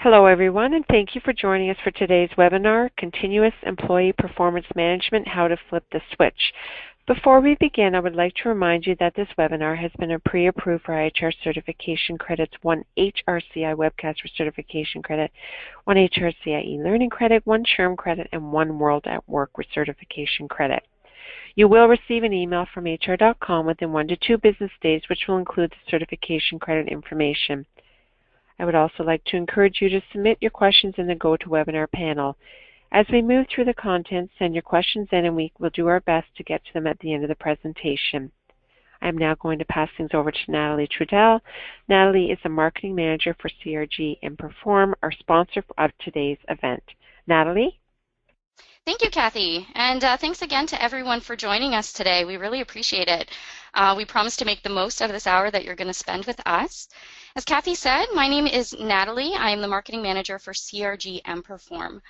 Hello everyone, and thank you for joining us for today's webinar, Continuous Employee Performance Management, How to Flip the Switch. Before we begin, I would like to remind you that this webinar has been pre-approved for IHR certification credits, 1 HRCI webcast for certification credit, 1 HRCI e-learning credit, 1 SHRM credit, and 1 World at Work with certification credit. You will receive an email from HR.com within 1 to 2 business days, which will include the certification credit information. I would also like to encourage you to submit your questions in the GoToWebinar panel. As we move through the content, send your questions in and we will do our best to get to them at the end of the presentation. I'm now going to pass things over to Natalie Trudell. Natalie is the Marketing Manager for CRG emPerform, our sponsor of today's event. Natalie? Thank you, Kathy, and thanks again to everyone for joining us today. We really appreciate it. We promise to make the most out of this hour that you're going to spend with us. As Kathy said, my name is Natalie. I am the Marketing Manager for CRG emPerform.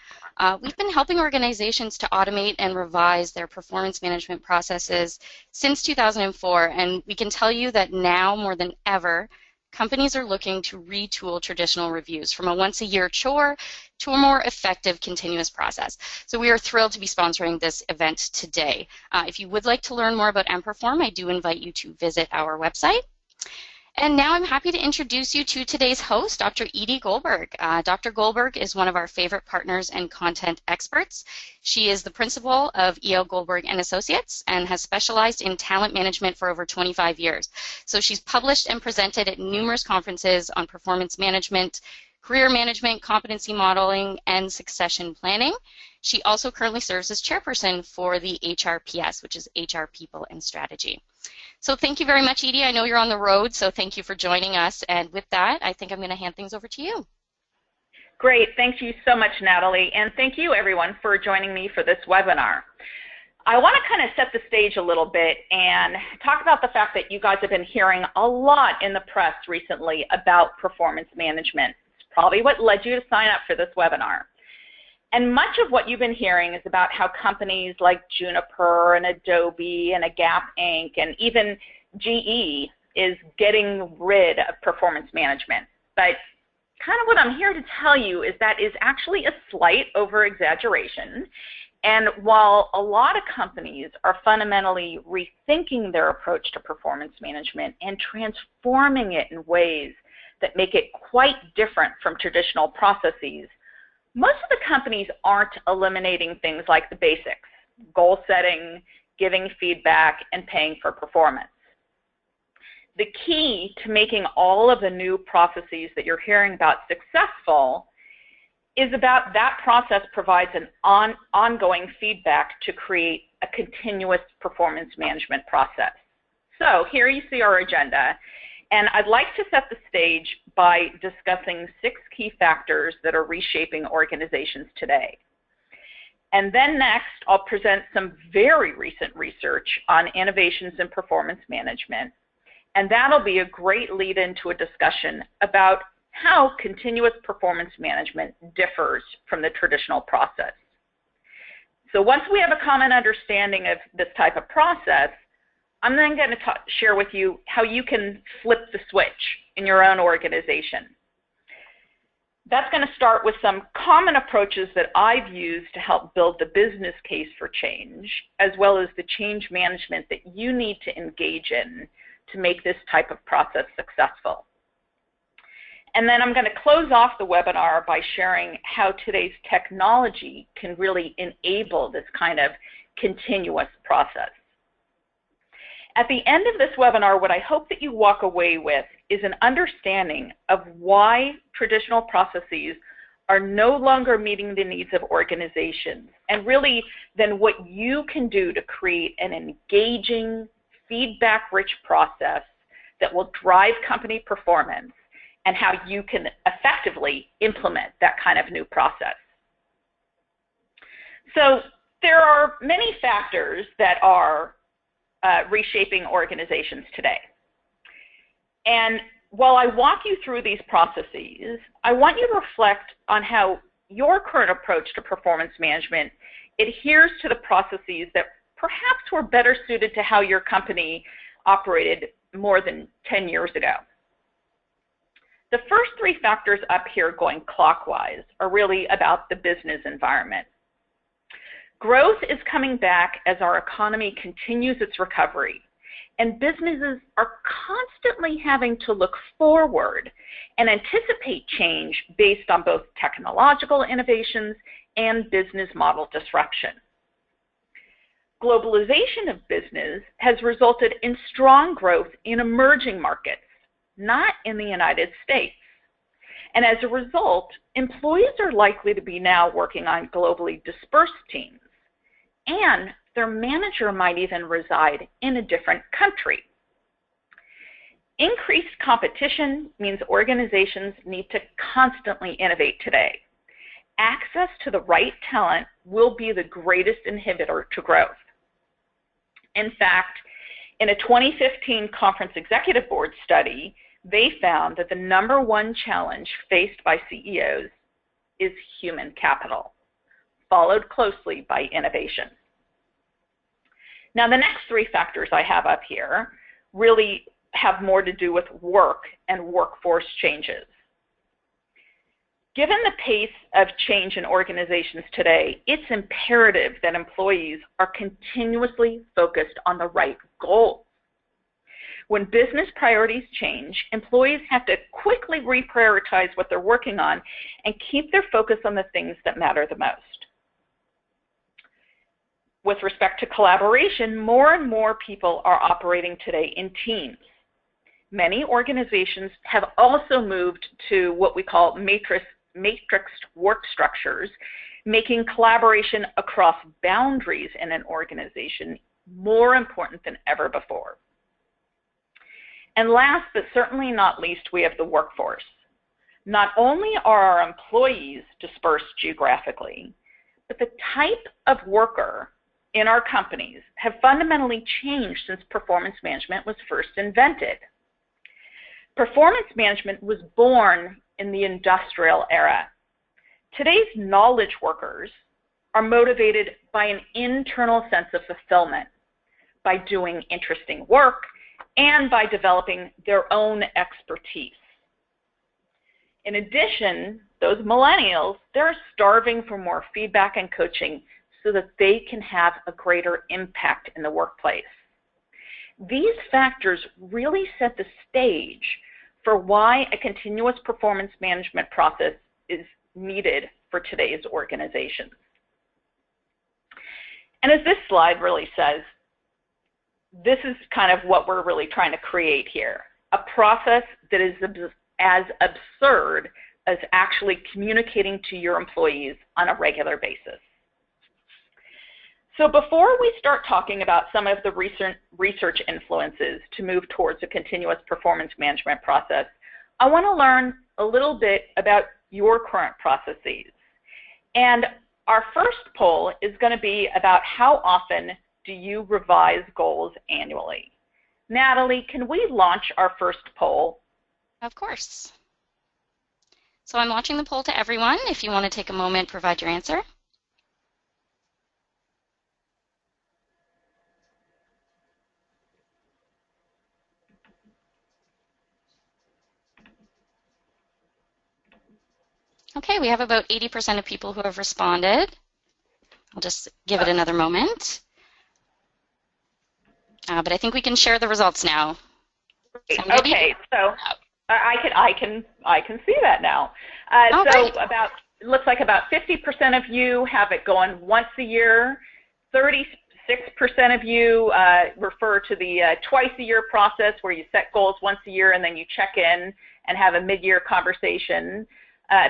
We've been helping organizations to automate and revise their performance management processes since 2004, and we can tell you that now more than ever, companies are looking to retool traditional reviews from a once-a-year chore to a more effective continuous process. So we are thrilled to be sponsoring this event today. If you would like to learn more about emPerform, I do invite you to visit our website. And now I'm happy to introduce you to today's host, Dr. Edie Goldberg. Dr. Goldberg is one of our favorite partners and content experts. She is the principal of E.L. Goldberg and Associates and has specialized in talent management for over 25 years. So she's published and presented at numerous conferences on performance management, career management, competency modeling, and succession planning. She also currently serves as chairperson for the HRPS, which is HR People and Strategy. So thank you very much, Edie. I know you're on the road, so thank you for joining us. And with that, I think I'm going to hand things over to you. Great. Thank you so much, Natalie. And thank you, everyone, for joining me for this webinar. I want to kind of set the stage a little bit and talk about the fact that you guys have been hearing a lot in the press recently about performance management. It's probably what led you to sign up for this webinar. And much of what you've been hearing is about how companies like Juniper and Adobe and Gap Inc. and even GE is getting rid of performance management. But kind of what I'm here to tell you is that is actually a slight over-exaggeration. And while a lot of companies are fundamentally rethinking their approach to performance management and transforming it in ways that make it quite different from traditional processes, most of the companies aren't eliminating things like the basics, goal setting, giving feedback, and paying for performance. The key to making all of the new processes that you're hearing about successful is about that process provides an ongoing feedback to create a continuous performance management process. So here you see our agenda. And I'd like to set the stage by discussing 6 key factors that are reshaping organizations today. And then next, I'll present some very recent research on innovations in performance management. And that'll be a great lead into a discussion about how continuous performance management differs from the traditional process. So once we have a common understanding of this type of process, I'm then going to share with you how you can flip the switch in your own organization. That's going to start with some common approaches that I've used to help build the business case for change, as well as the change management that you need to engage in to make this type of process successful. And then I'm going to close off the webinar by sharing how today's technology can really enable this kind of continuous process. At the end of this webinar, what I hope that you walk away with is an understanding of why traditional processes are no longer meeting the needs of organizations, and really then what you can do to create an engaging, feedback-rich process that will drive company performance, and how you can effectively implement that kind of new process. So there are many factors that are reshaping organizations today. And while I walk you through these processes, I want you to reflect on how your current approach to performance management adheres to the processes that perhaps were better suited to how your company operated more than 10 years ago. The first three factors up here going clockwise are really about the business environment. Growth is coming back as our economy continues its recovery, and businesses are constantly having to look forward and anticipate change based on both technological innovations and business model disruption. Globalization of business has resulted in strong growth in emerging markets, not in the United States. And as a result, employees are likely to be now working on globally dispersed teams, and their manager might even reside in a different country. Increased competition means organizations need to constantly innovate today. Access to the right talent will be the greatest inhibitor to growth. In fact, in a 2015 Conference Executive Board study, they found that the #1 challenge faced by CEOs is human capital, followed closely by innovation. Now, the next three factors I have up here really have more to do with work and workforce changes. Given the pace of change in organizations today, it's imperative that employees are continuously focused on the right goals. When business priorities change, employees have to quickly reprioritize what they're working on and keep their focus on the things that matter the most. With respect to collaboration, more and more people are operating today in teams. Many organizations have also moved to what we call matrixed work structures, making collaboration across boundaries in an organization more important than ever before. And last but certainly not least, we have the workforce. Not only are our employees dispersed geographically, but the type of worker in our companies have fundamentally changed since performance management was first invented. Performance management was born in the industrial era. Today's knowledge workers are motivated by an internal sense of fulfillment, by doing interesting work, and by developing their own expertise. In addition, those millennials, they're starving for more feedback and coaching so that they can have a greater impact in the workplace. These factors really set the stage for why a continuous performance management process is needed for today's organizations. And as this slide really says, this is kind of what we're really trying to create here, a process that is as absurd as actually communicating to your employees on a regular basis. So before we start talking about some of the recent research influences to move towards a continuous performance management process, I want to learn a little bit about your current processes. And our first poll is going to be about how often do you revise goals annually? Natalie, can we launch our first poll? Of course. So I'm launching the poll to everyone. If you want to take a moment, provide your answer. Okay, we have about 80% of people who have responded. I'll just give it another moment. But I think we can share the results now. Okay, so I can see that now. So about, looks like about 50% of you have it going once a year. 36% of you refer to the twice a year process where you set goals once a year and then you check in and have a mid-year conversation.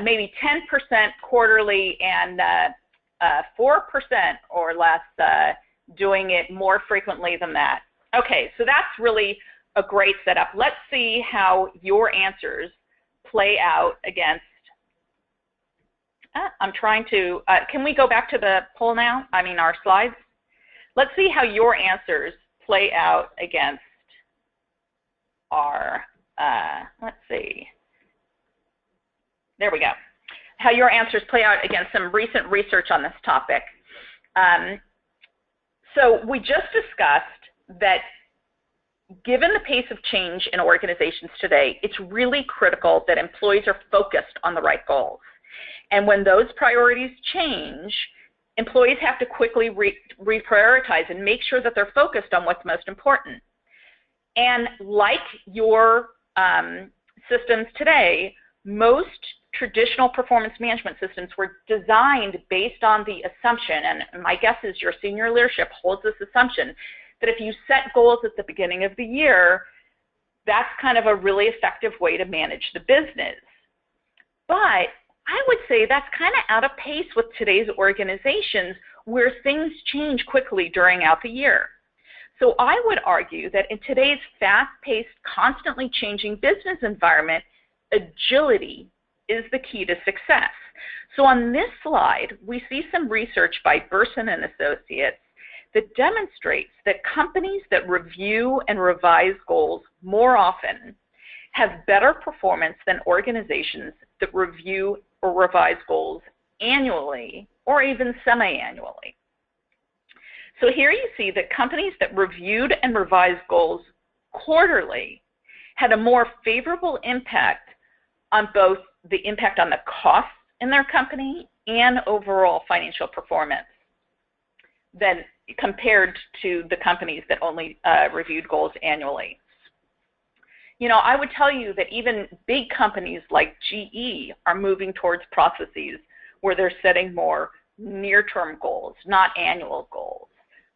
Maybe 10% quarterly, and 4% or less doing it more frequently than that. Okay, so that's really a great setup. Let's see how your answers play out against, I'm trying to, can we go back to the poll now? I mean our slides? Let's see how your answers play out against our, let's see. There we go. How your answers play out against some recent research on this topic. So we just discussed that given the pace of change in organizations today, it's really critical that employees are focused on the right goals. And when those priorities change, employees have to quickly reprioritize and make sure that they're focused on what's most important. And like your systems today, most traditional performance management systems were designed based on the assumption, and my guess is your senior leadership holds this assumption, that if you set goals at the beginning of the year, that's kind of a really effective way to manage the business. But I would say that's kind of out of pace with today's organizations where things change quickly throughout the year. So I would argue that in today's fast-paced, constantly changing business environment, agility is the key to success. So on this slide, we see some research by Burson and Associates that demonstrates that companies that review and revise goals more often have better performance than organizations that review or revise goals annually or even semi-annually. So here you see that companies that reviewed and revised goals quarterly had a more favorable impact on both the impact on the costs in their company and overall financial performance than compared to the companies that only reviewed goals annually. You know, I would tell you that even big companies like GE are moving towards processes where they're setting more near-term goals, not annual goals.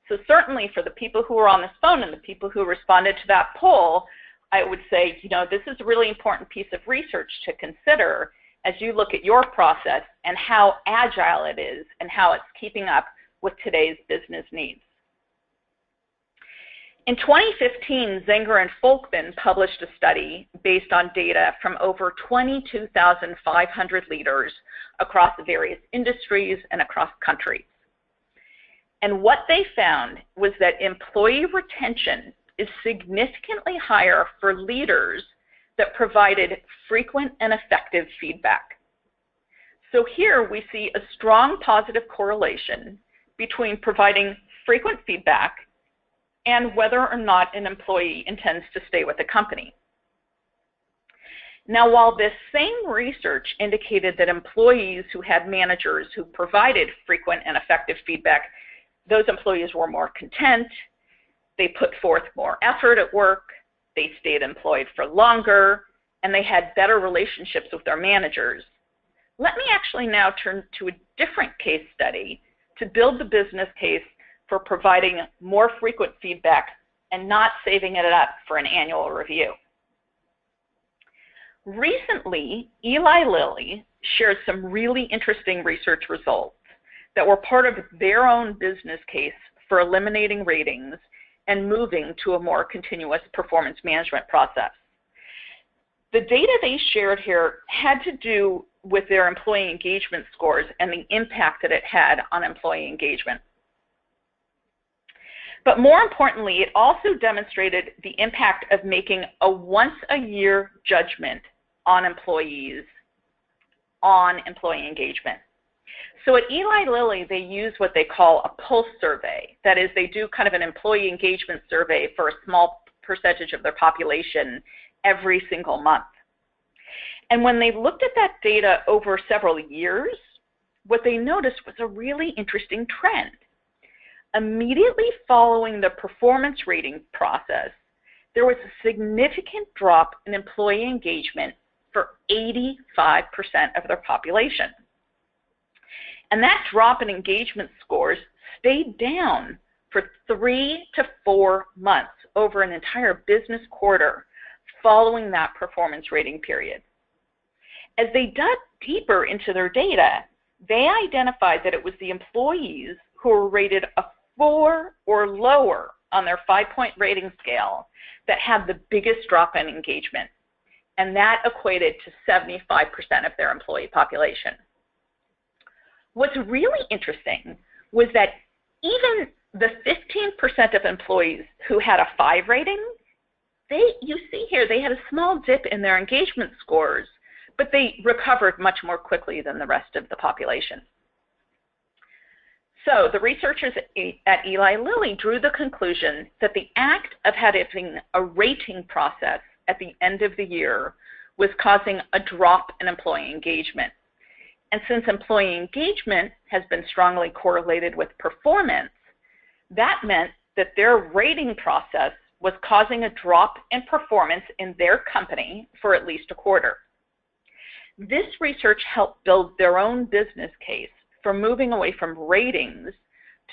So certainly for the people who are on this phone and the people who responded to that poll, I would say, you know, this is a really important piece of research to consider as you look at your process and how agile it is and how it's keeping up with today's business needs. In 2015, ZENGER and FOLKMAN published a study based on data from over 22,500 leaders across various industries and across countries. And what they found was that employee retention is significantly higher for leaders that provided frequent and effective feedback. So here we see a strong positive correlation between providing frequent feedback and whether or not an employee intends to stay with the company. Now, while this same research indicated that employees who had managers who provided frequent and effective feedback, those employees were more content, they put forth more effort at work, they stayed employed for longer, and they had better relationships with their managers. Let me actually now turn to a different case study to build the business case for providing more frequent feedback and not saving it up for an annual review. Recently, Eli Lilly shared some really interesting research results that were part of their own business case for eliminating ratings and moving to a more continuous performance management process. The data they shared here had to do with their employee engagement scores and the impact that it had on employee engagement. But more importantly, it also demonstrated the impact of making a once-a-year judgment on employees on employee engagement. So at Eli Lilly, they use what they call a pulse survey. That is, they do kind of an employee engagement survey for a small percentage of their population every single month. And when they looked at that data over several years, what they noticed was a really interesting trend. Immediately following the performance rating process, there was a significant drop in employee engagement for 85% of their population. And that drop in engagement scores stayed down for 3 to 4 months over an entire business quarter following that performance rating period. As they dug deeper into their data, they identified that it was the employees who were rated a 4 or lower on their 5-point rating scale that had the biggest drop in engagement. And that equated to 75% of their employee population. What's really interesting was that even the 15% of employees who had a 5 rating, you see here, they had a small dip in their engagement scores, but they recovered much more quickly than the rest of the population. So the researchers at Eli Lilly drew the conclusion that the act of having a rating process at the end of the year was causing a drop in employee engagement. And since employee engagement has been strongly correlated with performance, that meant that their rating process was causing a drop in performance in their company for at least a quarter. This research helped build their own business case for moving away from ratings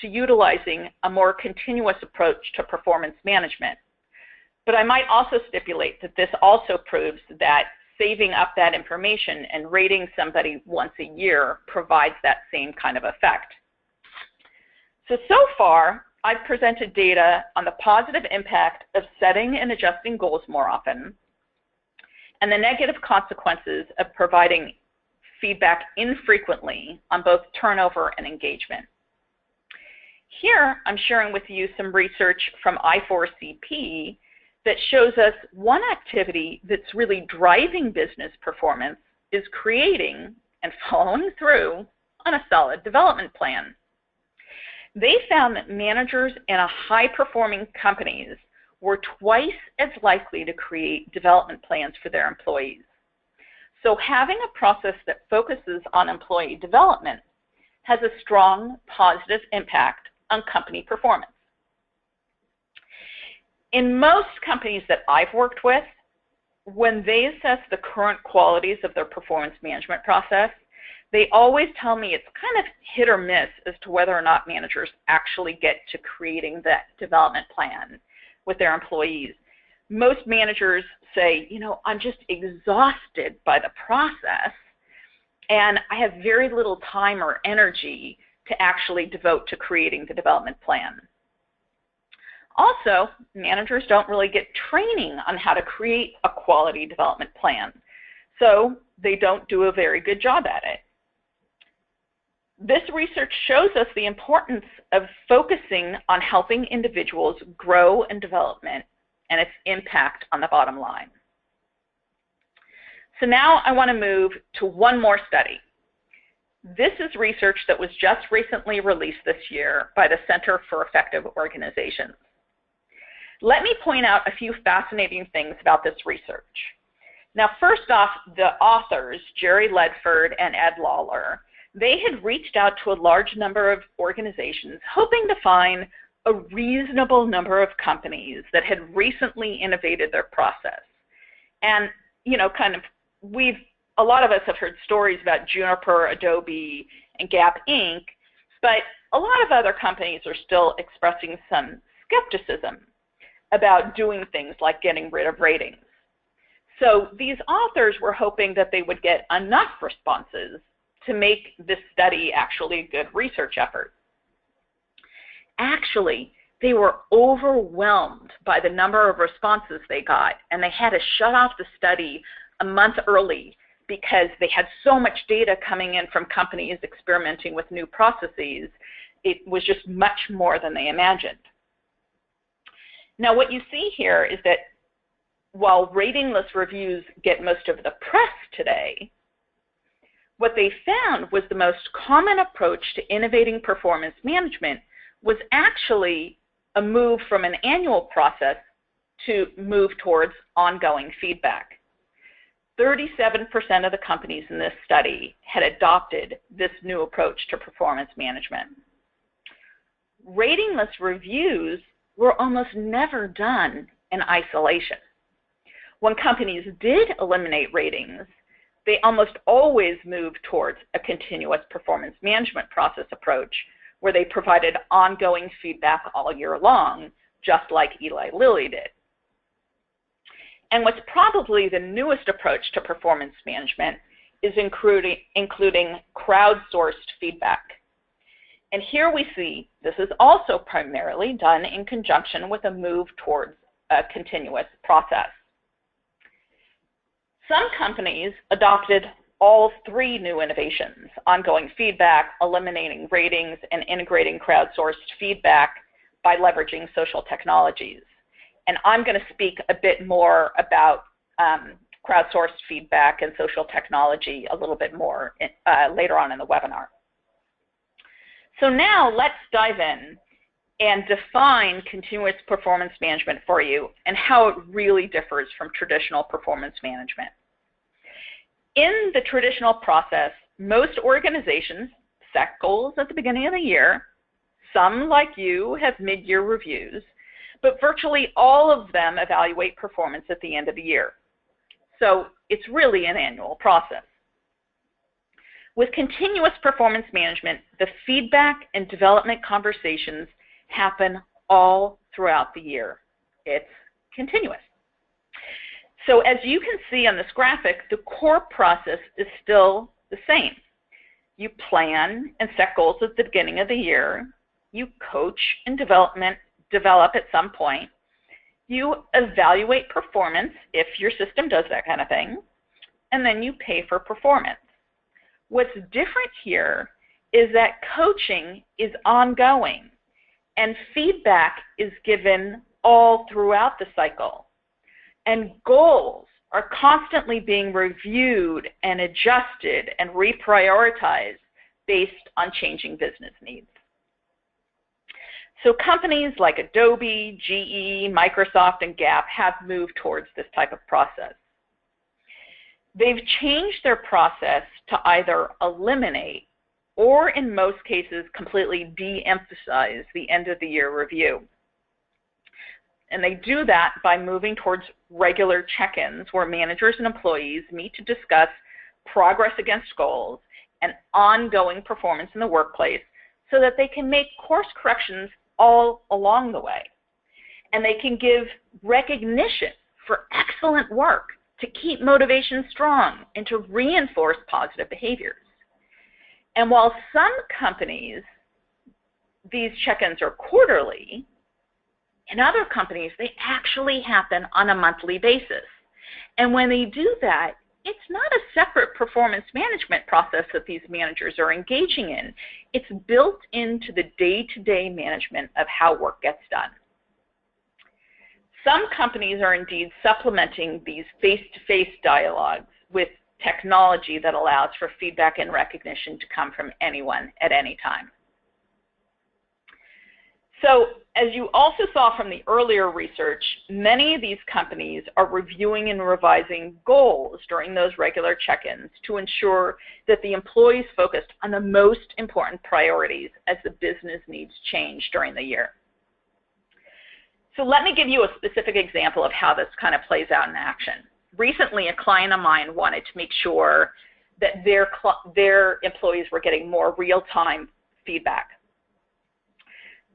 to utilizing a more continuous approach to performance management. But I might also stipulate that this also proves that saving up that information and rating somebody once a year provides that same kind of effect. So far, I've presented data on the positive impact of setting and adjusting goals more often, and the negative consequences of providing feedback infrequently on both turnover and engagement. Here, I'm sharing with you some research from I4CP that shows us one activity that's really driving business performance is creating and following through on a solid development plan. They found that managers in high-performing companies were twice as likely to create development plans for their employees. So having a process that focuses on employee development has a strong positive impact on company performance. In most companies that I've worked with, when they assess the current qualities of their performance management process, they always tell me it's kind of hit or miss as to whether or not managers actually get to creating that development plan with their employees. Most managers say, you know, I'm just exhausted by the process and I have very little time or energy to actually devote to creating the development plan. Also, managers don't really get training on how to create a quality development plan, so they don't do a very good job at it. This research shows us the importance of focusing on helping individuals grow in development and its impact on the bottom line. So now I want to move to one more study. This is research that was just recently released this year by the Center for Effective Organizations. Let me point out a few fascinating things about this research. Now, first off, the authors, Jerry Ledford and Ed Lawler, they had reached out to a large number of organizations hoping to find a reasonable number of companies that had recently innovated their process. And, you know, a lot of us have heard stories about Juniper, Adobe, and Gap Inc., but a lot of other companies are still expressing some skepticism about doing things like getting rid of ratings. So these authors were hoping that they would get enough responses to make this study actually a good research effort. Actually, they were overwhelmed by the number of responses they got, and they had to shut off the study a month early because they had so much data coming in from companies experimenting with new processes. It was just much more than they imagined. Now, what you see here is that while ratingless reviews get most of the press today, what they found was the most common approach to innovating performance management was actually a move from an annual process to move towards ongoing feedback. 37% of the companies in this study had adopted this new approach to performance management. Ratingless reviews were almost never done in isolation. When companies did eliminate ratings, they almost always moved towards a continuous performance management process approach where they provided ongoing feedback all year long, just like Eli Lilly did. And what's probably the newest approach to performance management is including crowdsourced feedback. And here we see this is also primarily done in conjunction with a move towards a continuous process. Some companies adopted all three new innovations: ongoing feedback, eliminating ratings, and integrating crowdsourced feedback by leveraging social technologies. And I'm going to speak a bit more about crowdsourced feedback and social technology a little bit more later on in the webinar. So now let's dive in and define continuous performance management for you and how it really differs from traditional performance management. In the traditional process, most organizations set goals at the beginning of the year. Some, like you, have mid-year reviews, but virtually all of them evaluate performance at the end of the year. So it's really an annual process. With continuous performance management, the feedback and development conversations happen all throughout the year. It's continuous. So as you can see on this graphic, the core process is still the same. You plan and set goals at the beginning of the year. You coach and develop at some point. You evaluate performance if your system does that kind of thing, and then you pay for performance. What's different here is that coaching is ongoing and feedback is given all throughout the cycle. And goals are constantly being reviewed and adjusted and reprioritized based on changing business needs. So companies like Adobe, GE, Microsoft, and Gap have moved towards this type of process. They've changed their process to either eliminate or, in most cases, completely de-emphasize the end-of-the-year review. And they do that by moving towards regular check-ins where managers and employees meet to discuss progress against goals and ongoing performance in the workplace so that they can make course corrections all along the way. And they can give recognition for excellent work to keep motivation strong and to reinforce positive behaviors. And while some companies, these check-ins are quarterly, in other companies, they actually happen on a monthly basis. And when they do that, it's not a separate performance management process that these managers are engaging in. It's built into the day-to-day management of how work gets done. Some companies are indeed supplementing these face-to-face dialogues with technology that allows for feedback and recognition to come from anyone at any time. So, as you also saw from the earlier research, many of these companies are reviewing and revising goals during those regular check-ins to ensure that the employees focused on the most important priorities as the business needs change during the year. So let me give you a specific example of how this kind of plays out in action. Recently, a client of mine wanted to make sure that their employees were getting more real-time feedback.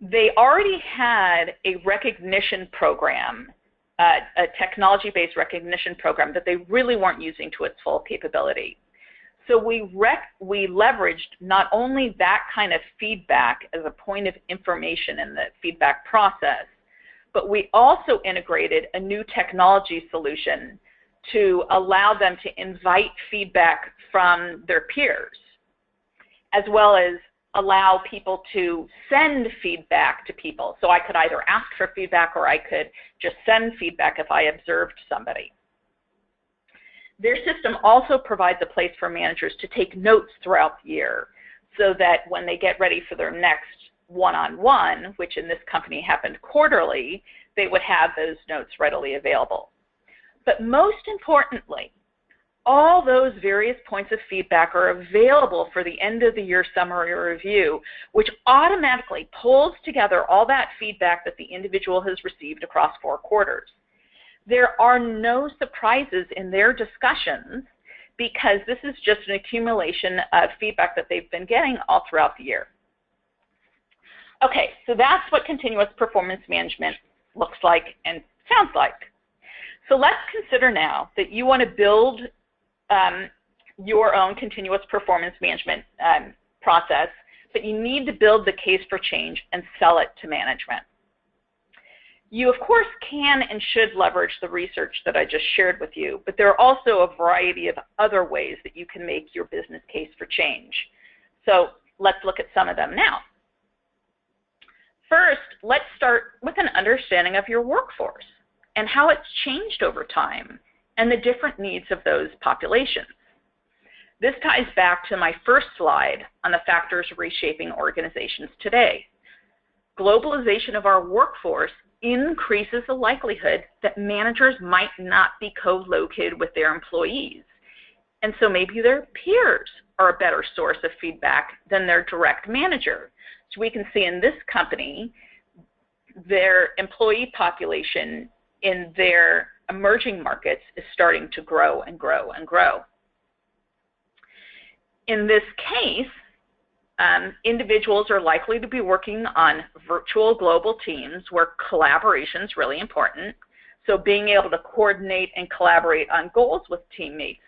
They already had a recognition program, a technology-based recognition program that they really weren't using to its full capability. So we leveraged not only that kind of feedback as a point of information in the feedback process, but we also integrated a new technology solution to allow them to invite feedback from their peers, as well as allow people to send feedback to people. So I could either ask for feedback or I could just send feedback if I observed somebody. Their system also provides a place for managers to take notes throughout the year so that when they get ready for their next one-on-one, which in this company happened quarterly, they would have those notes readily available. But most importantly, all those various points of feedback are available for the end of the year summary review, which automatically pulls together all that feedback that the individual has received across 4 quarters. There are no surprises in their discussions because this is just an accumulation of feedback that they've been getting all throughout the year. Okay, so that's what continuous performance management looks like and sounds like. So let's consider now that you want to build your own continuous performance management process, but you need to build the case for change and sell it to management. You, of course, can and should leverage the research that I just shared with you, but there are also a variety of other ways that you can make your business case for change. So let's look at some of them now. First, let's start with an understanding of your workforce and how it's changed over time and the different needs of those populations. This ties back to my first slide on the factors reshaping organizations today. Globalization of our workforce increases the likelihood that managers might not be co-located with their employees. And so maybe their peers are a better source of feedback than their direct manager. So we can see in this company, their employee population in their emerging markets is starting to grow and grow and grow. In this case, individuals are likely to be working on virtual global teams where collaboration is really important. So being able to coordinate and collaborate on goals with teammates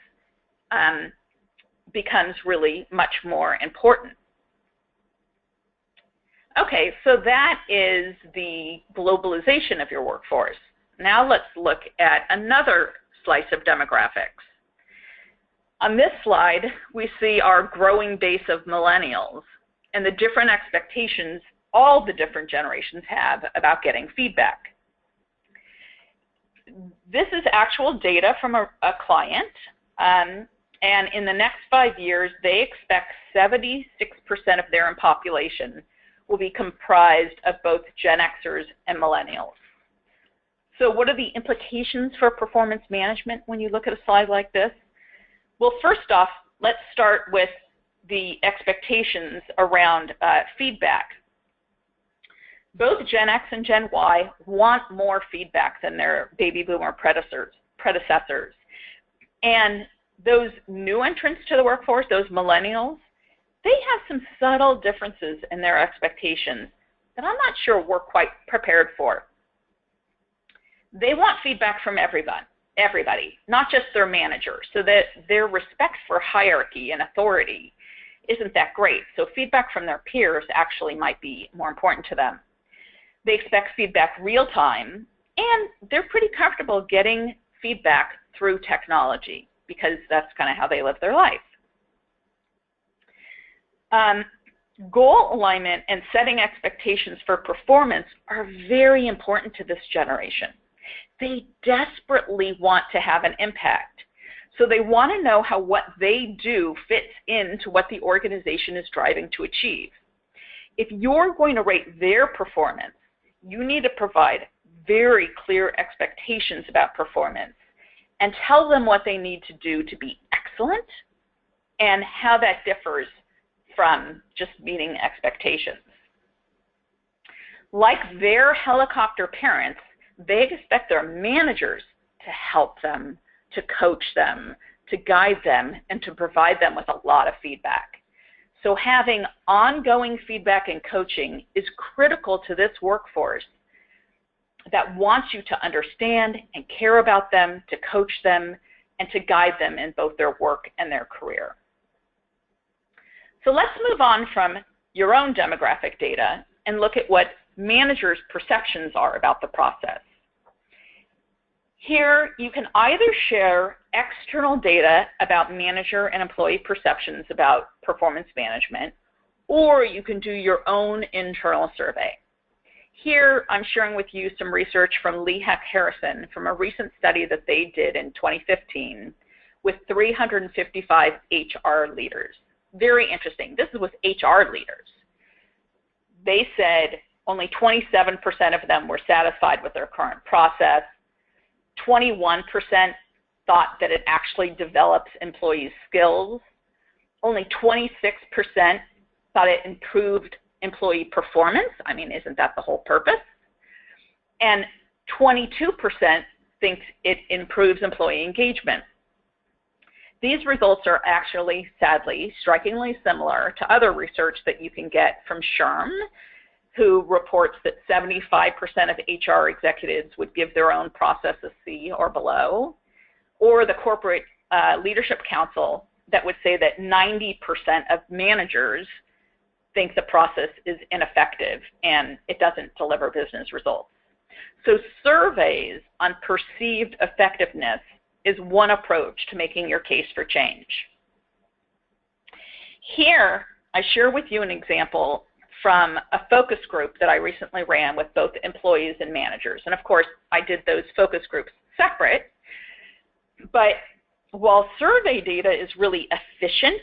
becomes really much more important. Okay, so that is the globalization of your workforce. Now let's look at another slice of demographics. On this slide, we see our growing base of millennials and the different expectations all the different generations have about getting feedback. This is actual data from a client, and in the next 5 years, they expect 76% of their population will be comprised of both Gen Xers and millennials. So what are the implications for performance management when you look at a slide like this? Well, first off, let's start with the expectations around feedback. Both Gen X and Gen Y want more feedback than their baby boomer predecessors. And those new entrants to the workforce, those millennials, they have some subtle differences in their expectations that I'm not sure we're quite prepared for. They want feedback from everybody, not just their manager, so that their respect for hierarchy and authority isn't that great. So feedback from their peers actually might be more important to them. They expect feedback real time, and they're pretty comfortable getting feedback through technology because that's kind of how they live their life. Goal alignment and setting expectations for performance are very important to this generation. They desperately want to have an impact. So they want to know how what they do fits into what the organization is driving to achieve. If you're going to rate their performance, you need to provide very clear expectations about performance and tell them what they need to do to be excellent and how that differs from just meeting expectations. Like their helicopter parents, they expect their managers to help them, to coach them, to guide them, and to provide them with a lot of feedback. So having ongoing feedback and coaching is critical to this workforce that wants you to understand and care about them, to coach them, and to guide them in both their work and their career. So let's move on from your own demographic data and look at what managers' perceptions are about the process. Here, you can either share external data about manager and employee perceptions about performance management, or you can do your own internal survey. Here, I'm sharing with you some research from Lee Heck Harrison from a recent study that they did in 2015 with 355 HR leaders. Very interesting. This is with HR leaders. They said only 27% of them were satisfied with their current process. 21% thought that it actually develops employees' skills. Only 26% thought it improved employee performance. I mean, isn't that the whole purpose? And 22% thinks it improves employee engagement. These results are actually, sadly, strikingly similar to other research that you can get from SHRM, who reports that 75% of HR executives would give their own process a C or below, or the Corporate Leadership Council that would say that 90% of managers think the process is ineffective and it doesn't deliver business results. So surveys on perceived effectiveness is one approach to making your case for change. Here, I share with you an example from a focus group that I recently ran with both employees and managers. And of course, I did those focus groups separate, but while survey data is really efficient,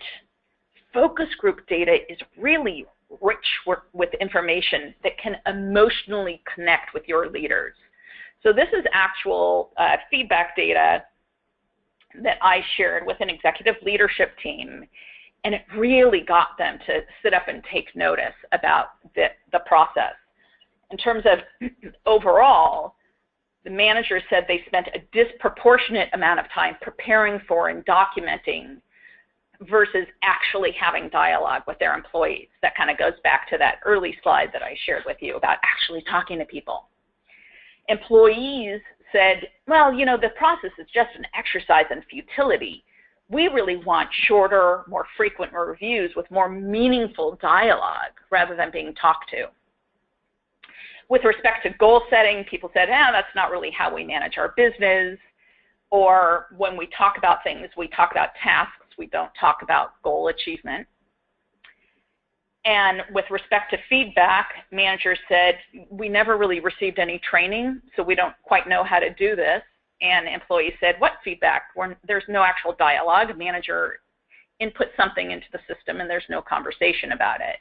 focus group data is really rich with information that can emotionally connect with your leaders. So this is actual feedback data that I shared with an executive leadership team, and it really got them to sit up and take notice about the process. In terms of overall, the managers said they spent a disproportionate amount of time preparing for and documenting versus actually having dialogue with their employees. That kind of goes back to that early slide that I shared with you about actually talking to people. Employees said, well, you know, the process is just an exercise in futility. We really want shorter, more frequent reviews with more meaningful dialogue rather than being talked to. With respect to goal setting, people said, that's not really how we manage our business. Or when we talk about things, we talk about tasks. We don't talk about goal achievement. And with respect to feedback, managers said, we never really received any training, so we don't quite know how to do this. And employees said, what feedback? There's no actual dialogue. A manager inputs something into the system and there's no conversation about it.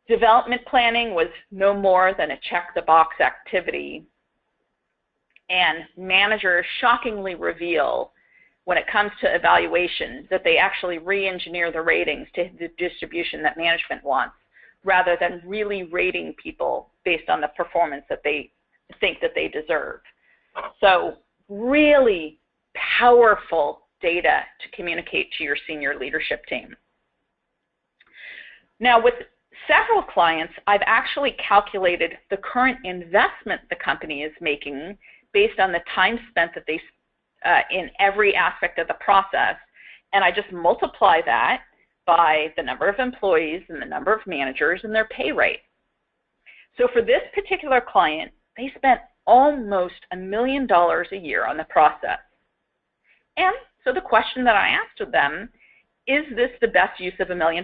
Development planning was no more than a check-the-box activity. And managers shockingly reveal, when it comes to evaluation, that they actually re-engineer the ratings to the distribution that management wants, rather than really rating people based on the performance that they think that they deserve. So really powerful data to communicate to your senior leadership team. Now, with several clients, I've actually calculated the current investment the company is making based on the time spent that they in every aspect of the process, and I just multiply that by the number of employees and the number of managers and their pay rate. So for this particular client, they spent almost $1 million a year on the process. And so the question that I asked of them, is this the best use of $1 million?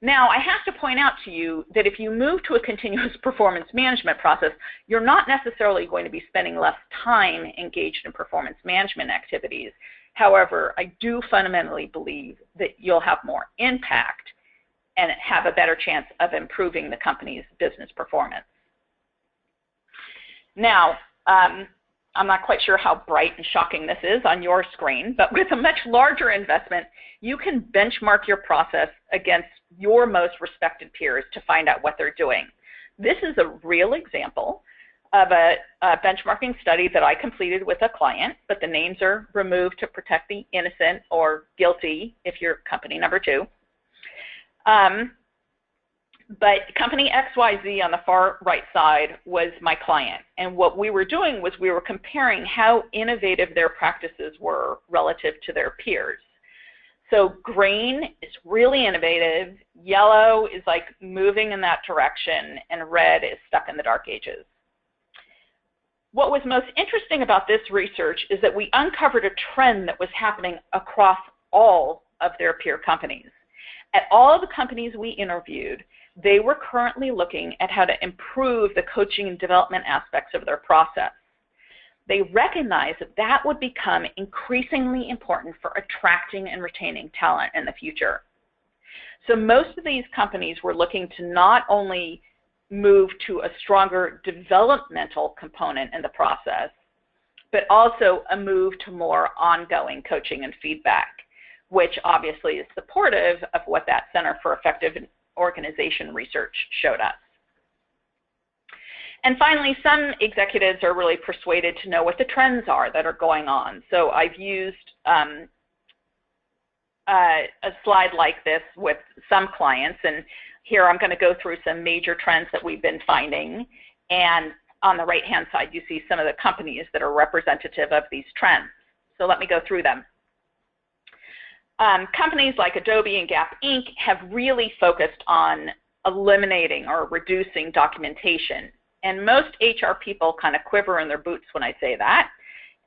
Now, I have to point out to you that if you move to a continuous performance management process, you're not necessarily going to be spending less time engaged in performance management activities. However, I do fundamentally believe that you'll have more impact and have a better chance of improving the company's business performance. Now, I'm not quite sure how bright and shocking this is on your screen, but with a much larger investment, you can benchmark your process against your most respected peers to find out what they're doing. This is a real example of a benchmarking study that I completed with a client, but the names are removed to protect the innocent or guilty if you're company number 2. But company XYZ on the far right side was my client. And what we were doing was we were comparing how innovative their practices were relative to their peers. So green is really innovative, yellow is like moving in that direction, and red is stuck in the dark ages. What was most interesting about this research is that we uncovered a trend that was happening across all of their peer companies. At all of the companies we interviewed, they were currently looking at how to improve the coaching and development aspects of their process. They recognized that that would become increasingly important for attracting and retaining talent in the future. So most of these companies were looking to not only move to a stronger developmental component in the process, but also a move to more ongoing coaching and feedback, which obviously is supportive of what that Center for Effective Organization research showed us. And finally, some executives are really persuaded to know what the trends are that are going on. So I've used a slide like this with some clients, and here I'm going to go through some major trends that we've been finding. And on the right-hand side, you see some of the companies that are representative of these trends. So let me go through them. Companies like Adobe and Gap Inc. have really focused on eliminating or reducing documentation. And most HR people kind of quiver in their boots when I say that,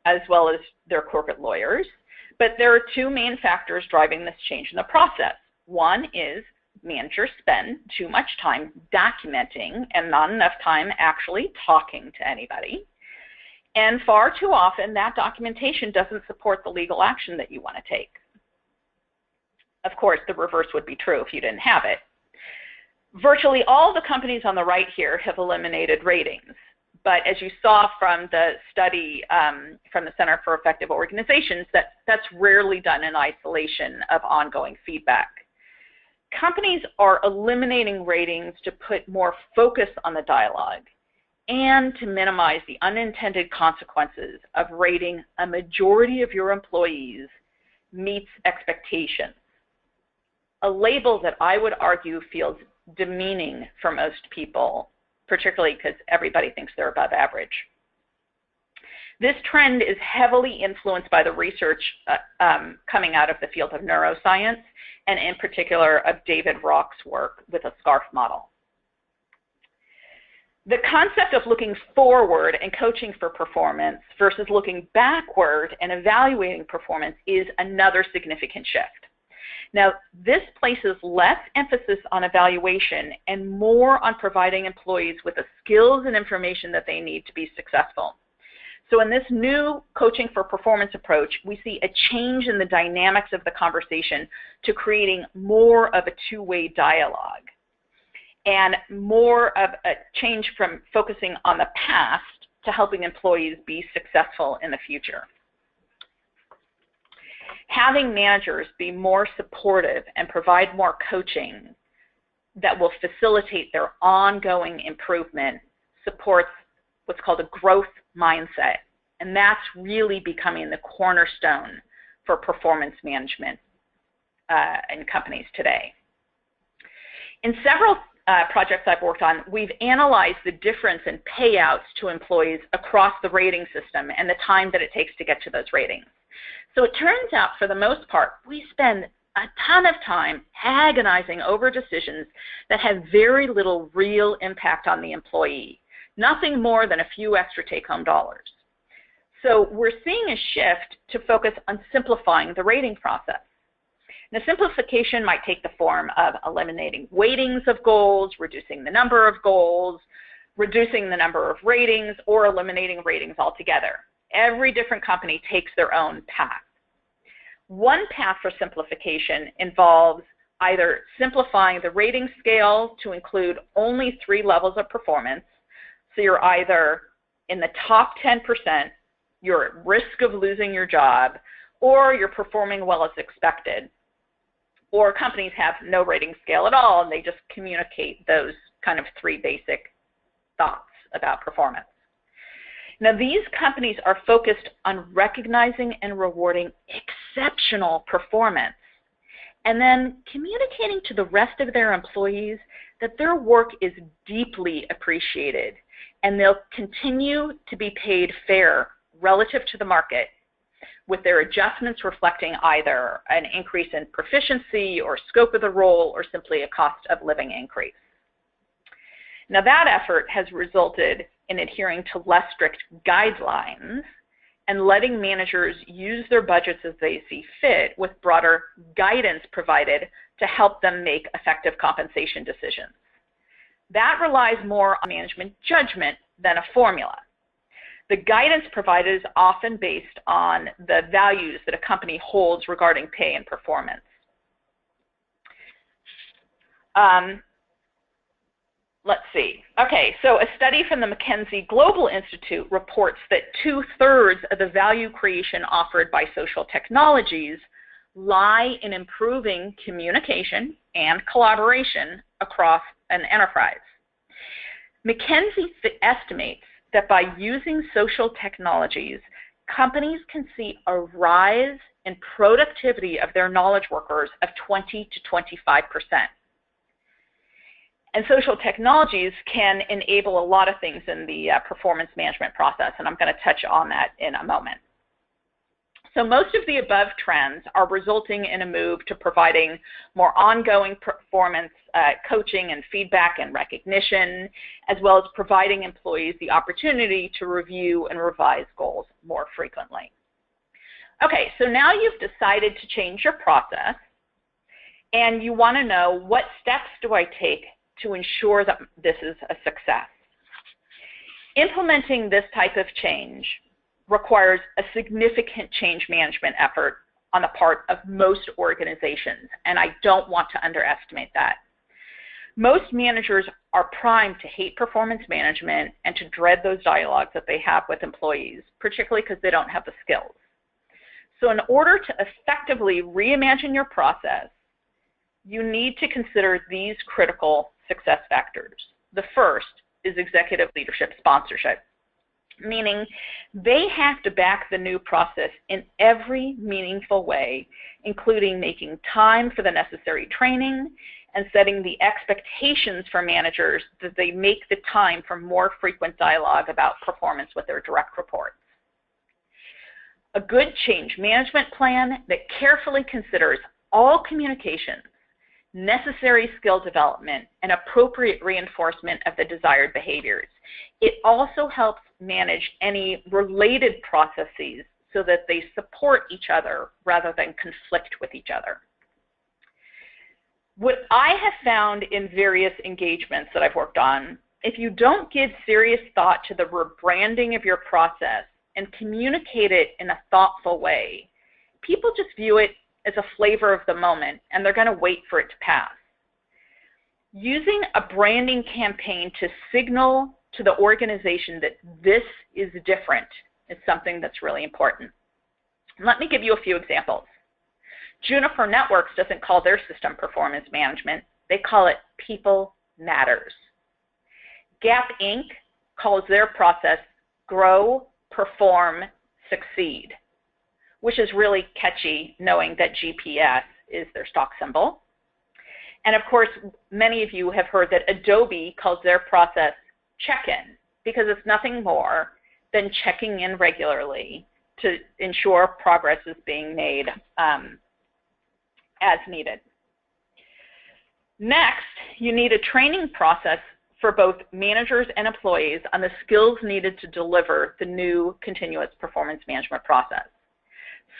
as well as their corporate lawyers. But there are 2 main factors driving this change in the process. One is managers spend too much time documenting and not enough time actually talking to anybody. And far too often, that documentation doesn't support the legal action that you want to take. Of course, the reverse would be true if you didn't have it. Virtually all the companies on the right here have eliminated ratings. But as you saw from the study from the Center for Effective Organizations, that's rarely done in isolation of ongoing feedback. Companies are eliminating ratings to put more focus on the dialogue and to minimize the unintended consequences of rating a majority of your employees meets expectations. A label that I would argue feels demeaning for most people, particularly because everybody thinks they're above average. This trend is heavily influenced by the research coming out of the field of neuroscience, and in particular of David Rock's work with a SCARF model. The concept of looking forward and coaching for performance versus looking backward and evaluating performance is another significant shift. Now, this places less emphasis on evaluation and more on providing employees with the skills and information that they need to be successful. So in this new coaching for performance approach, we see a change in the dynamics of the conversation to creating more of a two-way dialogue and more of a change from focusing on the past to helping employees be successful in the future. Having managers be more supportive and provide more coaching that will facilitate their ongoing improvement supports what's called a growth mindset. And that's really becoming the cornerstone for performance management in companies today. In several projects I've worked on, we've analyzed the difference in payouts to employees across the rating system and the time that it takes to get to those ratings. So it turns out, for the most part, we spend a ton of time agonizing over decisions that have very little real impact on the employee, nothing more than a few extra take-home dollars. So we're seeing a shift to focus on simplifying the rating process. Now, simplification might take the form of eliminating weightings of goals, reducing the number of goals, reducing the number of ratings, or eliminating ratings altogether. Every different company takes their own path. One path for simplification involves either simplifying the rating scale to include only 3 levels of performance. So you're either in the top 10%, you're at risk of losing your job, or you're performing well as expected. Or companies have no rating scale at all, and they just communicate those kind of 3 basic thoughts about performance. Now, these companies are focused on recognizing and rewarding exceptional performance, and then communicating to the rest of their employees that their work is deeply appreciated, and they'll continue to be paid fair relative to the market, with their adjustments reflecting either an increase in proficiency or scope of the role or simply a cost of living increase. Now, that effort has resulted in adhering to less strict guidelines and letting managers use their budgets as they see fit, with broader guidance provided to help them make effective compensation decisions. That relies more on management judgment than a formula. The guidance provided is often based on the values that a company holds regarding pay and performance. Let's see. Okay, so a study from the McKinsey Global Institute reports that 2/3 of the value creation offered by social technologies lie in improving communication and collaboration across an enterprise. McKinsey estimates that by using social technologies, companies can see a rise in productivity of their knowledge workers of 20 to 25%. And social technologies can enable a lot of things in the performance management process, and I'm going to touch on that in a moment. So most of the above trends are resulting in a move to providing more ongoing performance coaching and feedback and recognition, as well as providing employees the opportunity to review and revise goals more frequently. Okay, so now you've decided to change your process, and you want to know, what steps do I take to ensure that this is a success? Implementing this type of change requires a significant change management effort on the part of most organizations, and I don't want to underestimate that. Most managers are primed to hate performance management and to dread those dialogues that they have with employees, particularly because they don't have the skills. So in order to effectively reimagine your process, you need to consider these critical success factors. The first is executive leadership sponsorship, meaning they have to back the new process in every meaningful way, including making time for the necessary training and setting the expectations for managers that they make the time for more frequent dialogue about performance with their direct reports. A good change management plan that carefully considers all communications, necessary skill development, and appropriate reinforcement of the desired behaviors. It also helps manage any related processes so that they support each other rather than conflict with each other. What I have found in various engagements that I've worked on, if you don't give serious thought to the rebranding of your process and communicate it in a thoughtful way, people just view it as a flavor of the moment, and they're going to wait for it to pass. Using a branding campaign to signal to the organization that this is different is something that's really important. Let me give you a few examples. Juniper Networks doesn't call their system performance management. They call it People Matters. Gap Inc. calls their process Grow, Perform, Succeed, which is really catchy, knowing that GPS is their stock symbol. And of course, many of you have heard that Adobe calls their process check-in, because it's nothing more than checking in regularly to ensure progress is being made as needed. Next, you need a training process for both managers and employees on the skills needed to deliver the new continuous performance management process.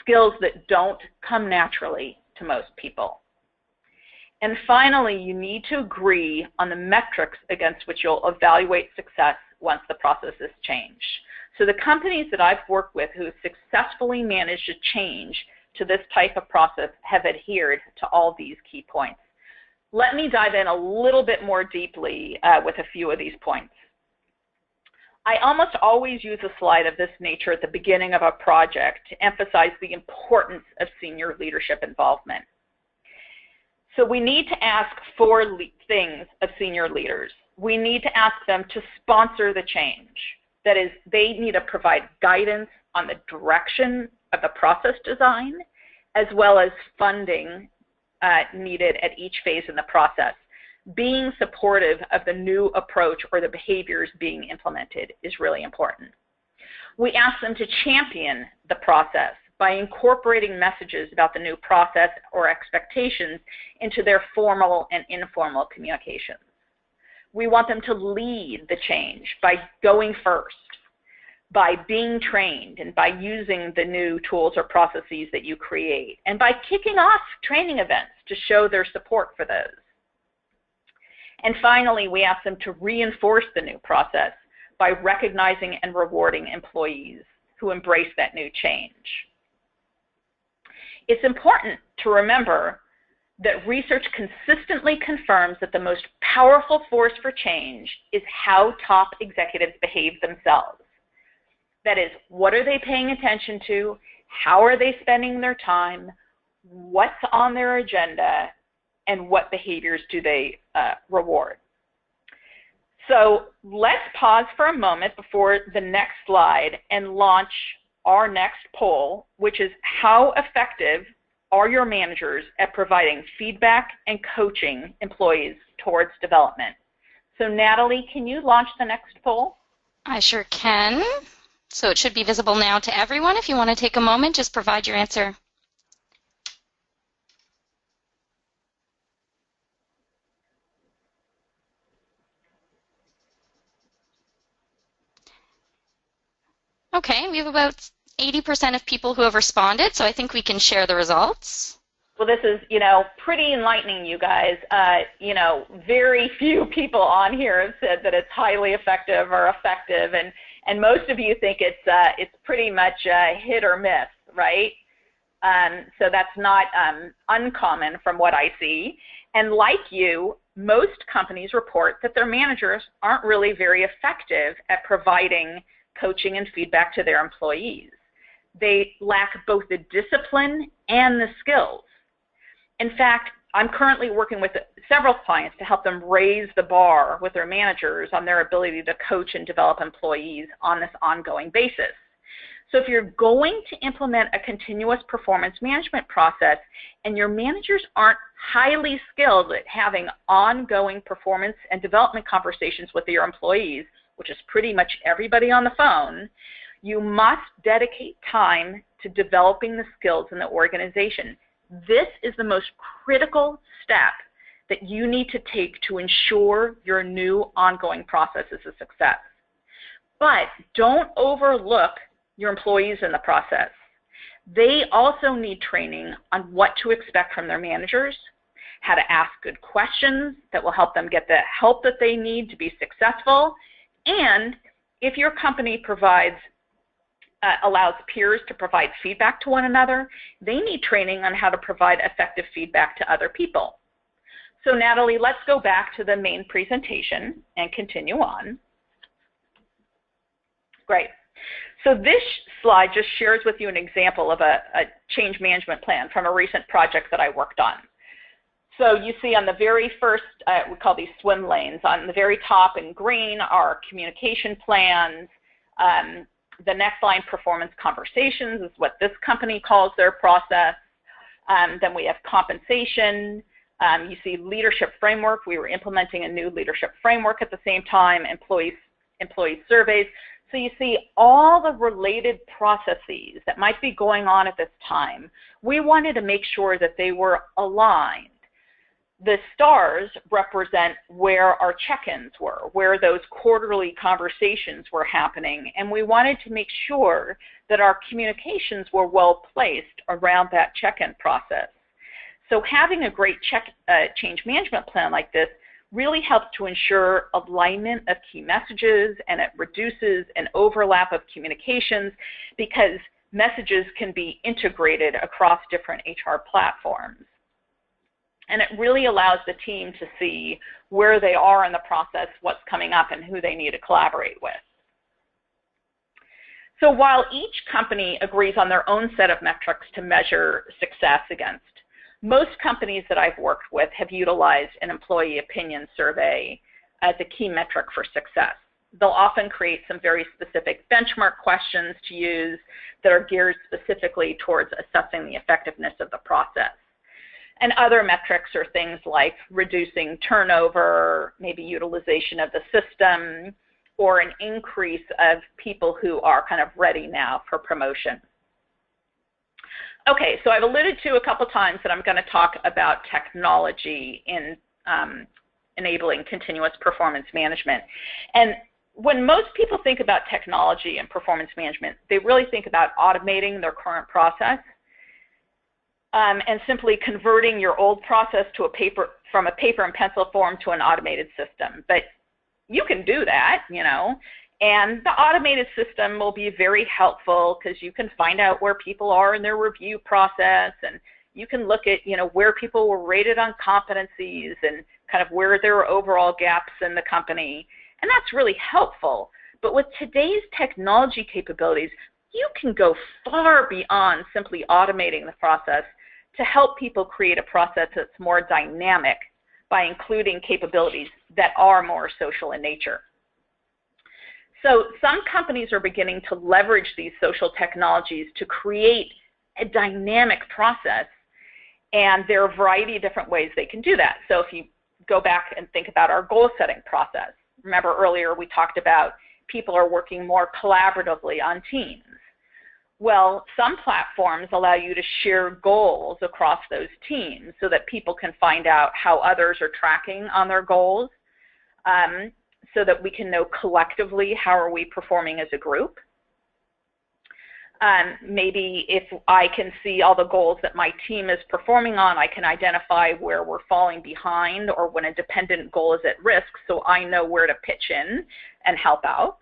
Skills that don't come naturally to most people. And finally, you need to agree on the metrics against which you'll evaluate success once the process is changed. So the companies that I've worked with who successfully managed to change to this type of process have adhered to all these key points. Let me dive in a little bit more deeply with a few of these points. I almost always use a slide of this nature at the beginning of a project to emphasize the importance of senior leadership involvement. So we need to ask four things of senior leaders. We need to ask them to sponsor the change. That is, they need to provide guidance on the direction of the process design, as well as funding needed at each phase in the process. Being supportive of the new approach or the behaviors being implemented is really important. We ask them to champion the process by incorporating messages about the new process or expectations into their formal and informal communications. We want them to lead the change by going first, by being trained, and by using the new tools or processes that you create, and by kicking off training events to show their support for those. And finally, we ask them to reinforce the new process by recognizing and rewarding employees who embrace that new change. It's important to remember that research consistently confirms that the most powerful force for change is how top executives behave themselves. That is, what are they paying attention to? How are they spending their time? What's on their agenda? And what behaviors do they reward? So let's pause for a moment before the next slide and launch our next poll, which is how effective are your managers at providing feedback and coaching employees towards development? So Natalie, can you launch the next poll? I sure can. So it should be visible now to everyone. If you want to take a moment, just provide your answer. Okay, we have about 80% of people who have responded, so I think we can share the results. Well, this is, pretty enlightening, you guys. Very few people on here have said that it's highly effective or effective, and most of you think it's pretty much hit or miss, right? So that's not uncommon from what I see. And like you, most companies report that their managers aren't really very effective at providing coaching and feedback to their employees. They lack both the discipline and the skills. In fact, I'm currently working with several clients to help them raise the bar with their managers on their ability to coach and develop employees on this ongoing basis. So if you're going to implement a continuous performance management process and your managers aren't highly skilled at having ongoing performance and development conversations with your employees, which is pretty much everybody on the phone, you must dedicate time to developing the skills in the organization. This is the most critical step that you need to take to ensure your new ongoing process is a success. But don't overlook your employees in the process. They also need training on what to expect from their managers, how to ask good questions that will help them get the help that they need to be successful, and if your company allows peers to provide feedback to one another, they need training on how to provide effective feedback to other people. So Natalie, let's go back to the main presentation and continue on. Great. So this slide just shares with you an example of a change management plan from a recent project that I worked on. So you see on the very first, we call these swim lanes, on the very top in green are communication plans. The next line, performance conversations, is what this company calls their process. Then we have compensation. You see leadership framework. We were implementing a new leadership framework at the same time, employee surveys. So you see all the related processes that might be going on at this time. We wanted to make sure that they were aligned. The stars represent where our check-ins were, where those quarterly conversations were happening, and we wanted to make sure that our communications were well placed around that check-in process. So having a great change management plan like this really helps to ensure alignment of key messages, and it reduces an overlap of communications because messages can be integrated across different HR platforms. And it really allows the team to see where they are in the process, what's coming up, and who they need to collaborate with. So while each company agrees on their own set of metrics to measure success against, most companies that I've worked with have utilized an employee opinion survey as a key metric for success. They'll often create some very specific benchmark questions to use that are geared specifically towards assessing the effectiveness of the process. And other metrics are things like reducing turnover, maybe utilization of the system, or an increase of people who are kind of ready now for promotion. Okay, so I've alluded to a couple times that I'm going to talk about technology in enabling continuous performance management. And when most people think about technology and performance management, they really think about automating their current process and simply converting your old process to from a paper and pencil form to an automated system. But you can do that, and the automated system will be very helpful because you can find out where people are in their review process, and you can look at, where people were rated on competencies and kind of where there are overall gaps in the company. And that's really helpful. But with today's technology capabilities, you can go far beyond simply automating the process to help people create a process that's more dynamic by including capabilities that are more social in nature. So some companies are beginning to leverage these social technologies to create a dynamic process, and there are a variety of different ways they can do that. So if you go back and think about our goal setting process, remember earlier we talked about people are working more collaboratively on teams. Well, some platforms allow you to share goals across those teams so that people can find out how others are tracking on their goals, so that we can know collectively how are we performing as a group. Maybe if I can see all the goals that my team is performing on, I can identify where we're falling behind or when a dependent goal is at risk, so I know where to pitch in and help out.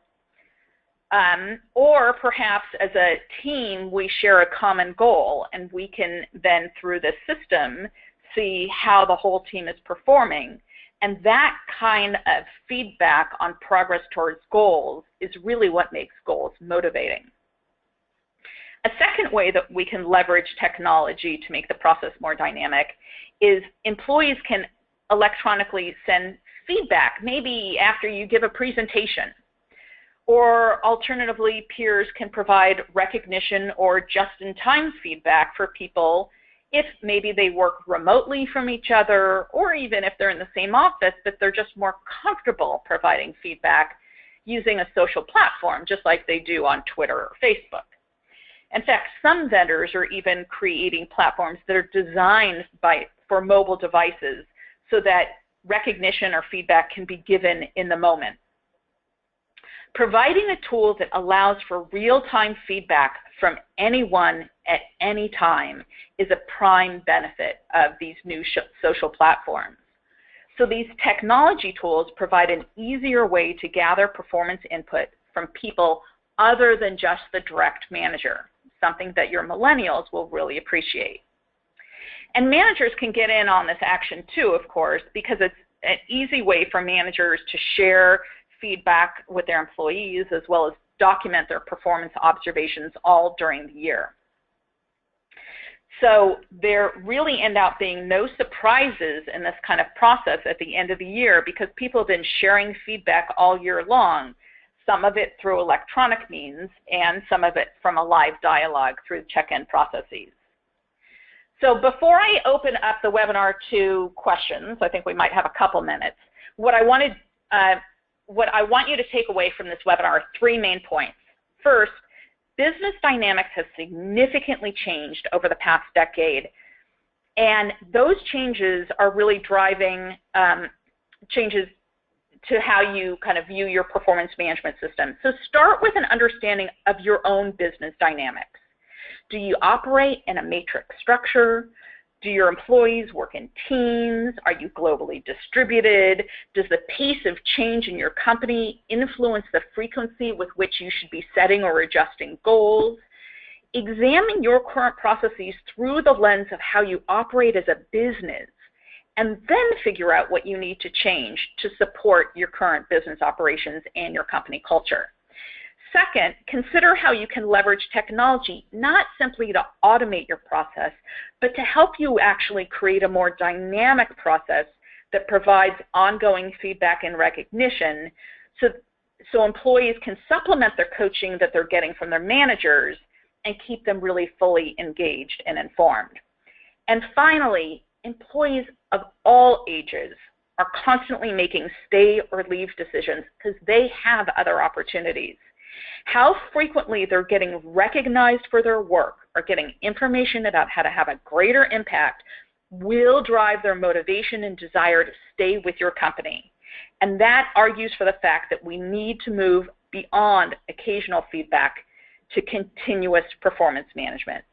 Or perhaps as a team, we share a common goal, and we can then, through this system, see how the whole team is performing. And that kind of feedback on progress towards goals is really what makes goals motivating. A second way that we can leverage technology to make the process more dynamic is employees can electronically send feedback, maybe after you give a presentation. Or alternatively, peers can provide recognition or just-in-time feedback for people if maybe they work remotely from each other, or even if they're in the same office, but they're just more comfortable providing feedback using a social platform, just like they do on Twitter or Facebook. In fact, some vendors are even creating platforms that are designed for mobile devices so that recognition or feedback can be given in the moment. Providing a tool that allows for real-time feedback from anyone at any time is a prime benefit of these new social platforms. So these technology tools provide an easier way to gather performance input from people other than just the direct manager, something that your millennials will really appreciate. And managers can get in on this action too, of course, because it's an easy way for managers to share feedback with their employees as well as document their performance observations all during the year. So there really end up being no surprises in this kind of process at the end of the year because people have been sharing feedback all year long, some of it through electronic means and some of it from a live dialogue through check-in processes. So before I open up the webinar to questions, I think we might have a couple minutes, what I want you to take away from this webinar are three main points. First, business dynamics has significantly changed over the past decade, and those changes are really driving changes to how you kind of view your performance management system. So start with an understanding of your own business dynamics. Do you operate in a matrix structure? Do your employees work in teams? Are you globally distributed? Does the pace of change in your company influence the frequency with which you should be setting or adjusting goals? Examine your current processes through the lens of how you operate as a business, and then figure out what you need to change to support your current business operations and your company culture. Second, consider how you can leverage technology not simply to automate your process, but to help you actually create a more dynamic process that provides ongoing feedback and recognition so employees can supplement their coaching that they're getting from their managers and keep them really fully engaged and informed. And finally, employees of all ages are constantly making stay or leave decisions because they have other opportunities. How frequently they're getting recognized for their work or getting information about how to have a greater impact will drive their motivation and desire to stay with your company. And that argues for the fact that we need to move beyond occasional feedback to continuous performance management.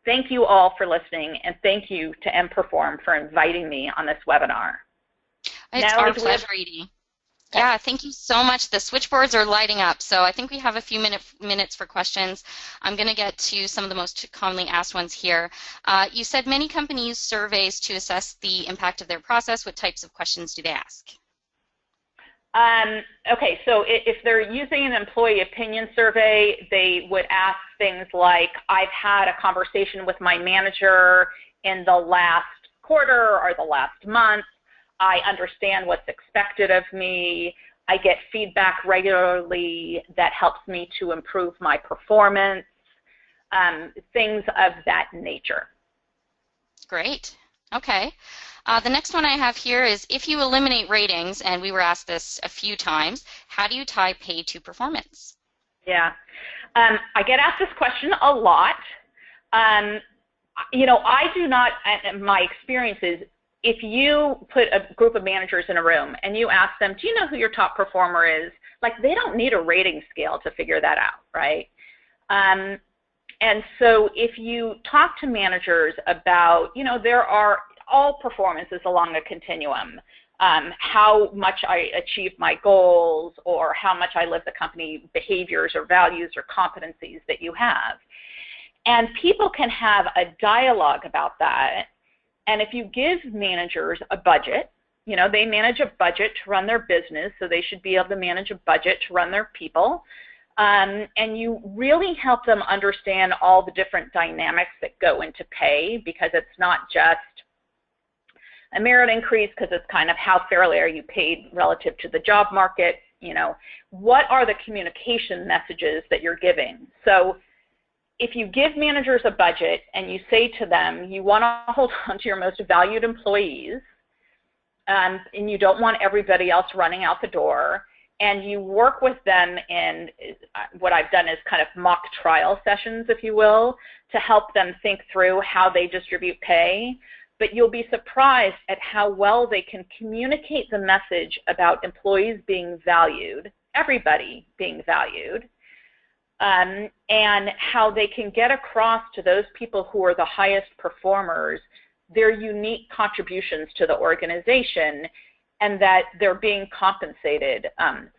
Thank you all for listening, and thank you to emPerform for inviting me on this webinar. It's our pleasure, Edie. Yeah, thank you so much. The switchboards are lighting up, so I think we have a few minutes for questions. I'm going to get to some of the most commonly asked ones here. You said many companies use surveys to assess the impact of their process. What types of questions do they ask? Okay, so if they're using an employee opinion survey, they would ask things like, I've had a conversation with my manager in the last quarter or the last month. I understand what's expected of me. I get feedback regularly that helps me to improve my performance, things of that nature. Great. Okay. The next one I have here is, if you eliminate ratings, and we were asked this a few times, how do you tie pay to performance? Yeah. I get asked this question a lot. You know, I do not, my experience is, if you put a group of managers in a room and you ask them, do you know who your top performer is? Like, they don't need a rating scale to figure that out, right? And so if you talk to managers about, there are all performances along a continuum, how much I achieve my goals, or how much I live the company behaviors or values or competencies that you have. And people can have a dialogue about that. And if you give managers a budget, they manage a budget to run their business, so they should be able to manage a budget to run their people. And you really help them understand all the different dynamics that go into pay, because it's not just a merit increase, because it's kind of how fairly are you paid relative to the job market. What are the communication messages that you're giving? So if you give managers a budget and you say to them, you want to hold on to your most valued employees, and you don't want everybody else running out the door, and you work with them in what I've done is kind of mock trial sessions, if you will, to help them think through how they distribute pay. But you'll be surprised at how well they can communicate the message about employees being valued, everybody being valued, and how they can get across to those people who are the highest performers their unique contributions to the organization, and that they're being compensated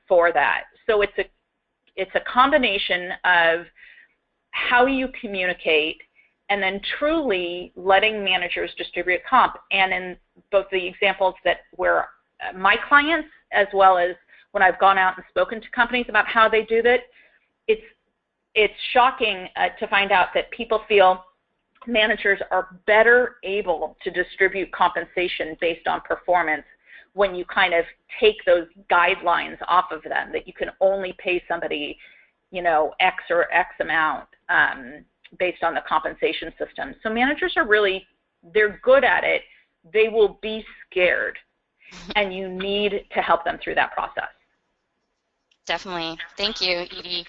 for that. So it's a combination of how you communicate and then truly letting managers distribute comp. And in both the examples that where my clients, as well as when I've gone out and spoken to companies about how they do that, it's shocking to find out that people feel managers are better able to distribute compensation based on performance when you kind of take those guidelines off of them, that you can only pay somebody, X or X amount based on the compensation system. So managers are they're good at it. They will be scared, and you need to help them through that process. Definitely. Thank you, Edie.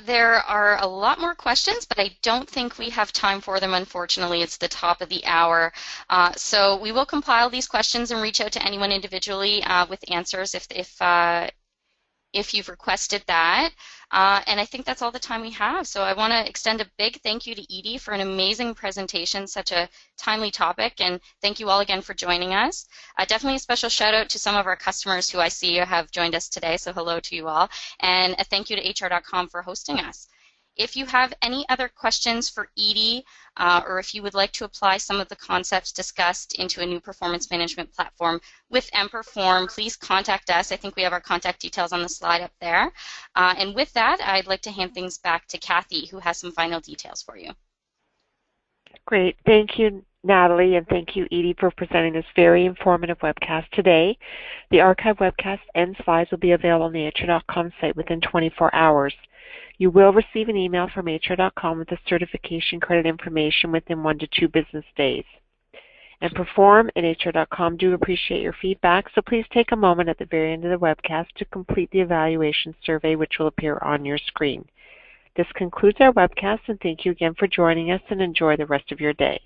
There are a lot more questions, but I don't think we have time for them, unfortunately. It's the top of the hour. So we will compile these questions and reach out to anyone individually with answers if you've requested that. And I think that's all the time we have. So I want to extend a big thank you to Edie for an amazing presentation, such a timely topic, and thank you all again for joining us. Definitely a special shout out to some of our customers who I see have joined us today, so hello to you all. And a thank you to HR.com for hosting us. If you have any other questions for Edie, or if you would like to apply some of the concepts discussed into a new performance management platform with emPerform, please contact us. I think we have our contact details on the slide up there. And with that, I'd like to hand things back to Kathy, who has some final details for you. Great. Thank you, Natalie, and thank you, Edie, for presenting this very informative webcast today. The archived webcast and slides will be available on the HR.com site within 24 hours. You will receive an email from HR.com with the certification credit information within 1 to 2 business days. emPerform and HR.com do appreciate your feedback, so please take a moment at the very end of the webcast to complete the evaluation survey, which will appear on your screen. This concludes our webcast, and thank you again for joining us, and enjoy the rest of your day.